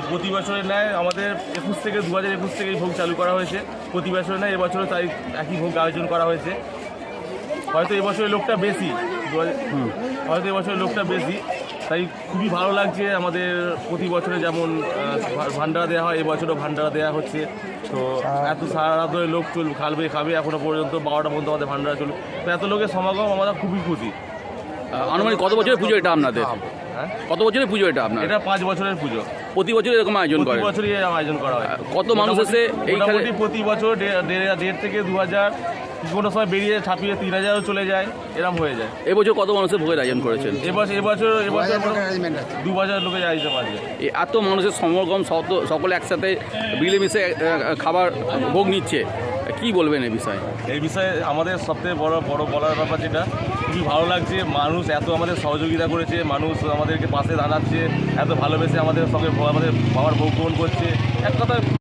প্রতি বছরের ন্যায় আমাদের 2021 থেকে এই ভোগ চালু করা হয়েছে। প্রতি বছরের ন্যায় এবছরও তাই একই ভোগ আয়োজন করা হয়েছে। হয়তো এবছরের লোকটা বেশি, তাই খুবই ভালো লাগছে। আমাদের প্রতি বছরে যেমন ভান্ডারা দেওয়া হয়, এবছরও ভান্ডারা দেওয়া হচ্ছে। তো এত সারা রাত ধরে লোক খাবে এখনো পর্যন্ত 12টা পর্যন্ত আমাদের ভান্ডারা চলবে। তো এত লোকের সমাগম আমরা খুবই খুশি। আনুমানিক কত বছরের পুজো এটা আপনাদের? হ্যাঁ, কত বছরের পুজো এটা আপনার? এটা 5 বছরের পুজো। প্রতি বছর এরকম আয়োজন প্রতি করে? বছরই আয়োজন করা হয়। কত মানুষ এসে এইখানে? মোটামুটি প্রতি বছর 1.5 থেকে 2000, কোনো সময় বেরিয়ে ছাপিয়ে 3000ও চলে যায়, এরকম হয়ে যায়। এবছর কত মানুষের ভোগের আয়োজন করেছেন? এবছর 2000 লোকের আয়োজন আছে। এত মানুষের সমাগম, সকলে একসাথে মিলেমিশে খাবার ভোগ নিচ্ছে, কি বলবেন এই বিষয়ে? এই বিষয়ে আমাদের সবথেকে বড় বলার ব্যাপার যেটা খুবই ভালো লাগছে, মানুষ এত আমাদের সহযোগিতা করেছে, মানুষ আমাদেরকে পাশে দাঁড়াচ্ছে, এত ভালোবেসে আমাদের সঙ্গে আমাদের বাবার ভোগ গ্রহণ করছে। এক কথা